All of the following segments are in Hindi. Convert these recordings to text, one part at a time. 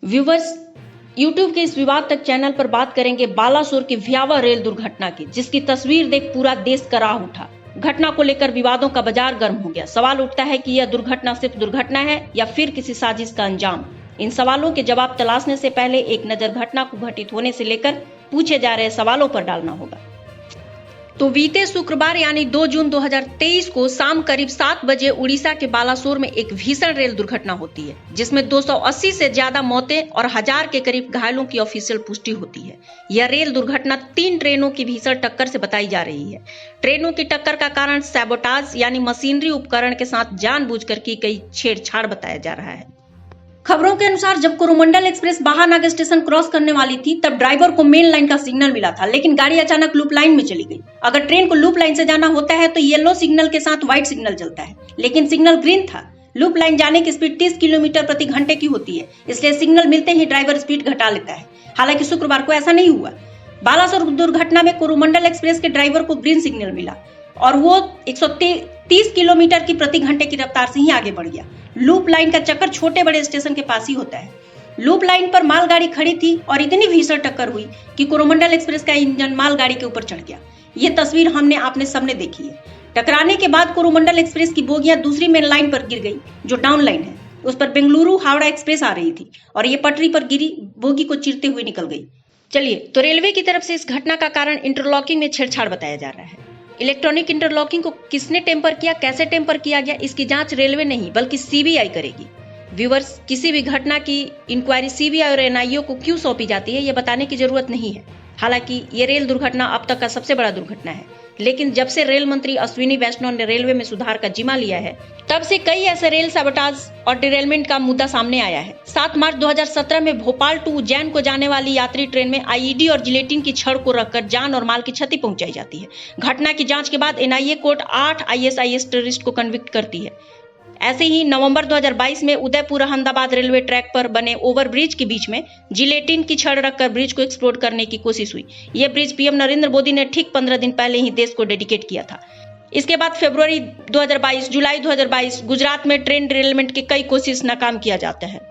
व्यूवर्स, यूट्यूब के इस विवाद तक चैनल पर बात करेंगे बालासोर की भयावह रेल दुर्घटना की, जिसकी तस्वीर देख पूरा देश कराह उठा। घटना को लेकर विवादों का बाजार गर्म हो गया। सवाल उठता है कि यह दुर्घटना सिर्फ दुर्घटना है या फिर किसी साजिश का अंजाम। इन सवालों के जवाब तलाशने से पहले एक नजर घटना को घटित होने से लेकर पूछे जा रहे सवालों पर डालना होगा। तो बीते शुक्रवार यानी 2 जून 2023 को शाम करीब 7 बजे उड़ीसा के बालासोर में एक भीषण रेल दुर्घटना होती है, जिसमें 280 से ज्यादा मौतें और 1000 के करीब घायलों की ऑफिशियल पुष्टि होती है। यह रेल दुर्घटना 3 ट्रेनों की भीषण टक्कर से बताई जा रही है। ट्रेनों की टक्कर का कारण सैबोटाज यानी मशीनरी उपकरण के साथ जानबूझकर की गई छेड़छाड़ बताया जा रहा है। खबरों के अनुसार जब कोरोमंडल एक्सप्रेस बाहानागर स्टेशन क्रॉस करने वाली थी, तब ड्राइवर को मेन लाइन का सिग्नल मिला था, लेकिन गाड़ी अचानक लूप लाइन में चली गई। अगर ट्रेन को लूप लाइन से जाना होता है तो येलो सिग्नल के साथ व्हाइट सिग्नल जलता है, लेकिन सिग्नल ग्रीन था। लूप लाइन जाने की स्पीड 30 किलोमीटर प्रति घंटे की होती है, इसलिए सिग्नल मिलते ही ड्राइवर स्पीड घटा लेता है। हालांकि शुक्रवार को ऐसा नहीं हुआ। बालासोर दुर्घटना में कोरोमंडल एक्सप्रेस के ड्राइवर को ग्रीन सिग्नल मिला और वो 130 किलोमीटर की प्रति घंटे की रफ्तार से ही आगे बढ़ गया। लूप लाइन का चक्कर छोटे बड़े स्टेशन के पास ही होता है। लूप लाइन पर मालगाड़ी खड़ी थी और इतनी भीषण टक्कर हुई कि कोरोमंडल एक्सप्रेस का इंजन मालगाड़ी के ऊपर चढ़ गया। ये तस्वीर हमने आपने सबने देखी है। टकराने के बाद कोरोमंडल एक्सप्रेस की बोगियां दूसरी मेन लाइन पर गिर गई, जो डाउन लाइन है। उस पर बेंगलुरु हावड़ा एक्सप्रेस आ रही थी और ये पटरी पर गिरी बोगी को चीरते हुए निकल गई। चलिए, तो रेलवे की तरफ से इस घटना का कारण इंटरलॉकिंग में छेड़छाड़ बताया जा रहा है। इलेक्ट्रॉनिक इंटरलॉकिंग को किसने टेम्पर किया, कैसे टेम्पर किया गया, इसकी जांच रेलवे नहीं बल्कि सीबीआई करेगी। व्यूअर्स, किसी भी घटना की इंक्वायरी सीबीआई और एनआईए को क्यों सौंपी जाती है, यह बताने की जरूरत नहीं है। हालांकि ये रेल दुर्घटना अब तक का सबसे बड़ा दुर्घटना है, लेकिन जब से रेल मंत्री अश्विनी वैष्णव ने रेलवे में सुधार का जिम्मा लिया है, तब से कई ऐसे रेल सैबोटाज और डिरेलमेंट का मुद्दा सामने आया है। 7 मार्च 2017 में भोपाल टू उज्जैन को जाने वाली यात्री ट्रेन में आईईडी और जिलेटिन की छड़ को रखकर जान और माल की क्षति पहुंचाई जाती है। घटना की जांच के बाद एनआईए कोर्ट 8 आईएसआईएस टेररिस्ट को कन्विक्ट करती है। ऐसे ही नवंबर 2022 में उदयपुर अहमदाबाद रेलवे ट्रैक पर बने ओवरब्रिज के बीच में जिलेटिन की छड़ रखकर ब्रिज को एक्सप्लोड करने की कोशिश हुई। यह ब्रिज पीएम नरेंद्र मोदी ने ठीक 15 दिन पहले ही देश को डेडिकेट किया था। इसके बाद फरवरी 2022, जुलाई 2022 गुजरात में ट्रेन डिरेलमेंट की कई कोशिश नाकाम किया जाता है।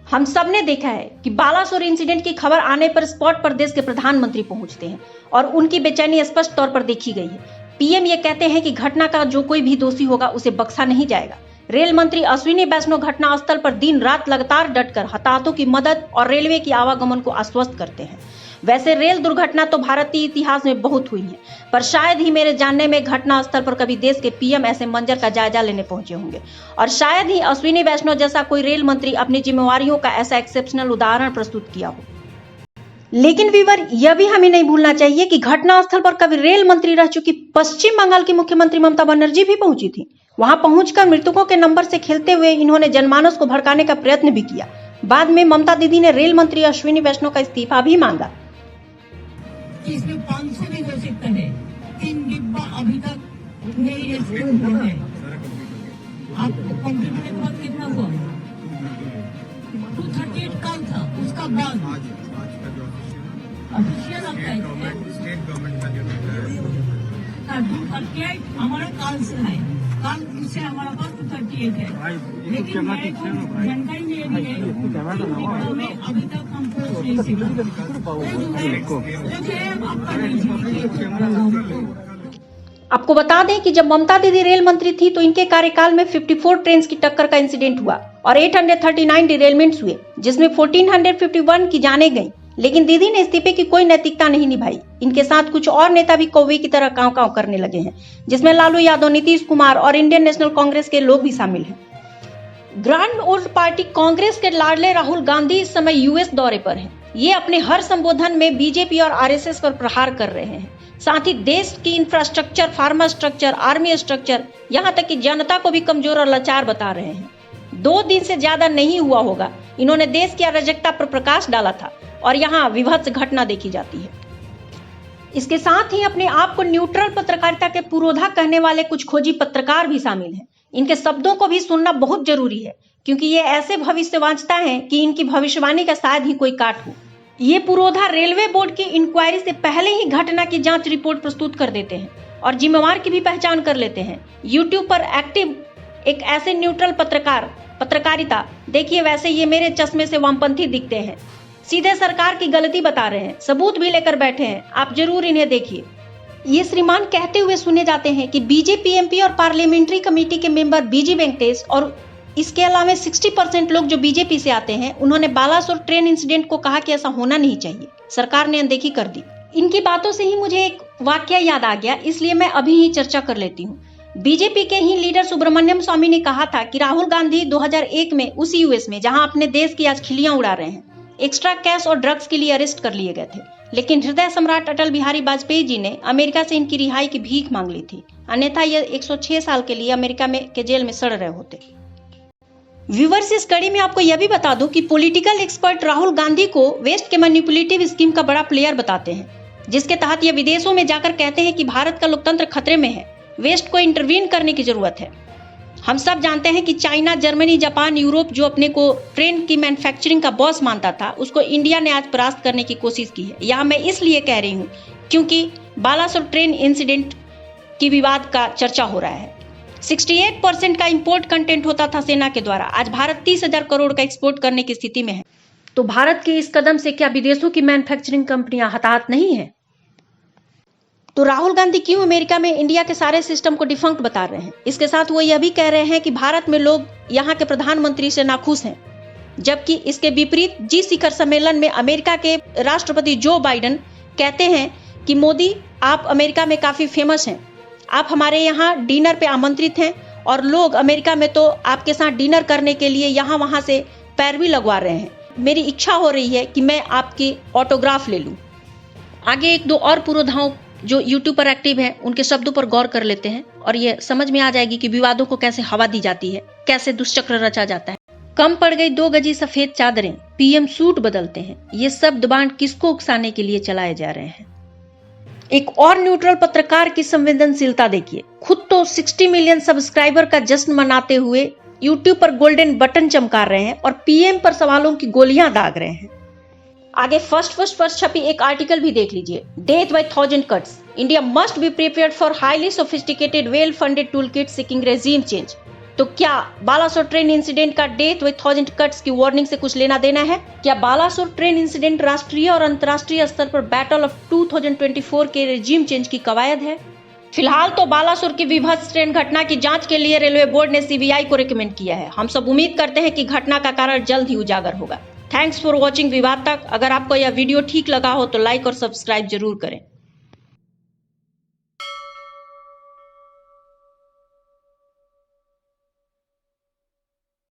हम सब ने देखा है कि बालासोर इंसिडेंट की खबर आने पर स्पॉट पर देश के प्रधानमंत्री पहुंचते हैं और उनकी बेचैनी स्पष्ट तौर पर देखी गई है। पीएम ये कहते हैं कि घटना का जो कोई भी दोषी होगा उसे बख्शा नहीं जाएगा। रेल मंत्री अश्विनी वैष्णव घटना स्थल पर दिन रात लगातार डटकर हताहतों की मदद और रेलवे की आवागमन को आश्वस्त करते हैं। वैसे रेल दुर्घटना तो भारतीय इतिहास में बहुत हुई है, पर शायद ही मेरे जानने में घटना स्थल पर कभी देश के पीएम ऐसे मंजर का जायजा लेने पहुंचे होंगे, और शायद ही अश्विनी वैष्णव जैसा कोई रेल मंत्री अपनी जिम्मेवारियों का ऐसा एक्सेप्शनल उदाहरण प्रस्तुत किया हो। लेकिन व्यूअर, यह भी हमें नहीं भूलना चाहिए कि घटना स्थल पर कभी रेल मंत्री रह चुकी पश्चिम बंगाल की मुख्यमंत्री ममता बनर्जी भी पहुंची थी। वहां पहुंचकर मृतकों के नंबर से खेलते हुए इन्होंने जनमानस को भड़काने का प्रयत्न भी किया। बाद में ममता दीदी ने रेल मंत्री अश्विनी वैष्णव का इस्तीफा भी मांगा। इसमें 500 भी हो सकता है, 3 डिब्बा अभी तक नहीं रेस्क्यू हुआ है। आपको कंप्यूटर के बाद कितना हुआ? 238 कल था, उसका बाद ऑफिशियल आपका स्टेट गवर्नमेंट का जो 238 हमारा काल से है, काल से हमारा पास 238 है, लेकिन मेरे को जानकारी नहीं है में अभी तक हमको नहीं सिखा। आपको बता दें कि जब ममता दीदी रेल मंत्री थी तो इनके कार्यकाल में 54 ट्रेन की टक्कर का इंसिडेंट हुआ और 839 डिरेलमेंट्स हुए, जिसमें 1451 की जाने गई। लेकिन दीदी ने इस्तीफे की कोई नैतिकता नहीं निभाई। इनके साथ कुछ और नेता भी कौवे की तरह कांव कांव करने लगे हैं, जिसमें लालू यादव, नीतीश कुमार और इंडियन नेशनल कांग्रेस के लोग भी शामिल हैं। ग्रैंड ओल्ड पार्टी कांग्रेस के लाडले राहुल गांधी इस समय यूएस दौरे पर हैं। ये अपने हर संबोधन में बीजेपी और आरएसएस पर प्रहार कर रहे हैं। साथ ही देश की infrastructure, pharma structure, army structure, यहाँ तक कि जनता को भी कमजोर और लाचार बता रहे हैं। 2 दिन से ज्यादा नहीं हुआ होगा, इन्होंने देश की अराजकता पर प्रकाश डाला था और यहाँ विभत्स घटना देखी जाती है। इसके साथ ही अपने आप को न्यूट्रल पत्रकारिता के पुरोधा कहने वाले कुछ खोजी पत्रकार भी शामिल हैं। इनके शब्दों को भी सुनना बहुत जरूरी है, क्योंकि ये ऐसे भविष्यवांता हैं कि इनकी भविष्यवाणी का शायद ही कोई काट हो। ये पुरोधा रेलवे बोर्ड की इंक्वायरी से पहले ही घटना की जांच रिपोर्ट प्रस्तुत कर देते हैं और जिम्मेवार की भी पहचान कर लेते हैं। यूट्यूब पर एक्टिव एक ऐसे न्यूट्रल पत्रकारिता देखिए, वैसे ये मेरे चश्मे से वामपंथी दिखते हैं, सीधे सरकार की गलती बता रहे हैं, सबूत भी लेकर बैठे हैं, आप जरूर इन्हें देखिए। ये श्रीमान कहते हुए सुने जाते हैं कि बीजेपी एमपी और पार्लियामेंट्री कमेटी के मेंबर बीजी वेंकटेश और इसके अलावा 60% लोग जो बीजेपी से आते हैं, उन्होंने बालासोर ट्रेन इंसिडेंट को कहा कि ऐसा होना नहीं चाहिए, सरकार ने अनदेखी कर दी। इनकी बातों से ही मुझे एक वाकया याद आ गया, इसलिए मैं अभी ही चर्चा कर लेती हूँ। बीजेपी के ही लीडर सुब्रमण्यम स्वामी ने कहा था कि राहुल गांधी 2001 में उसी यूएस में जहां अपने देश की आज खिलियां उड़ा रहे हैं, एक्स्ट्रा कैश और ड्रग्स के लिए अरेस्ट कर लिए गए थे, लेकिन हृदय सम्राट अटल बिहारी वाजपेयी जी ने अमेरिका से इनकी रिहाई की भीख मांग ली थी, अन्यथा ये 106 साल के लिए अमेरिका के जेल में सड़ रहे होते। व्यूअर्स, इस कड़ी में आपको यह भी बता दूं कि पॉलिटिकल एक्सपर्ट राहुल गांधी को वेस्ट के मैनिपुलेटिव स्कीम का बड़ा प्लेयर बताते हैं, जिसके तहत ये विदेशों में जाकर कहते हैं कि भारत का लोकतंत्र खतरे में है, वेस्ट को इंटरवीन करने की जरूरत है। हम सब जानते हैं कि चाइना, जर्मनी, जापान, यूरोप जो अपने को ट्रेन की मैन्युफैक्चरिंग का बॉस मानता था, उसको इंडिया ने आज परास्त करने की कोशिश की है। यह मैं इसलिए कह रही हूँ क्योंकि बालासोर ट्रेन इंसिडेंट की विवाद का चर्चा हो रहा है। 68% का इंपोर्ट कंटेंट होता था सेना के द्वारा, आज भारत 30,000 करोड़ का एक्सपोर्ट करने की स्थिति में है। तो भारत के इस कदम से क्या विदेशों की मैन्युफैक्चरिंग कंपनियां हताहत नहीं है? तो राहुल गांधी क्यों अमेरिका में इंडिया के सारे सिस्टम को डिफंक्ट बता रहे हैं? इसके साथ वो यह भी कह रहे हैं कि भारत में लोग यहाँ के प्रधानमंत्री से नाखुश हैं, जबकि इसके विपरीत जी शिखर सम्मेलन में अमेरिका के राष्ट्रपति जो बाइडेन कहते हैं कि मोदी, आप अमेरिका में काफी फेमस हैं, आप हमारे यहाँ डिनर पे आमंत्रित हैं और लोग अमेरिका में तो आपके साथ डिनर करने के लिए यहाँ वहां से पैरवी लगवा रहे हैं। मेरी इच्छा हो रही है कि मैं आपकी ऑटोग्राफ ले लूं। आगे एक दो और पुरोधाओं जो यूट्यूब पर एक्टिव हैं, उनके शब्दों पर गौर कर लेते हैं और ये समझ में आ जाएगी कि विवादों को कैसे हवा दी जाती है, कैसे दुष्चक्र रचा जाता है। कम पड़ गई 2 गजी सफेद चादरें, पीएम सूट बदलते हैं, ये शब्द बांड किसको उकसाने के लिए चलाए जा रहे हैं? एक और न्यूट्रल पत्रकार की संवेदनशीलता देखिए, खुद तो 60 मिलियन सब्सक्राइबर का जश्न मनाते हुए यूट्यूब पर गोल्डन बटन चमका रहे हैं और पीएम पर सवालों की गोलियां दाग रहे हैं। आगे फर्स्ट पर छपी एक आर्टिकल भी देख लीजिए, death by 1000 cuts, India must be prepared for highly sophisticated well funded tool kit seeking regime change. तो क्या बालासोर ट्रेन इंसिडेंट का डेथ बाय 1000 कट्स की वार्निंग से कुछ लेना देना है? क्या बालासोर ट्रेन इंसिडेंट राष्ट्रीय और अंतर्राष्ट्रीय स्तर पर बैटल ऑफ 2024 के रेजिम चेंज की कवायद है? फिलहाल तो बालासोर की विभत्स ट्रेन घटना की जांच के लिए रेलवे बोर्ड ने सीबीआई को रिकमेंड किया है। हम सब उम्मीद करते हैं कि घटना का कारण जल्द ही उजागर होगा। थैंक्स फॉर वॉचिंग विवाद तक। अगर आपको यह वीडियो ठीक लगा हो तो लाइक और सब्सक्राइब जरूर करें।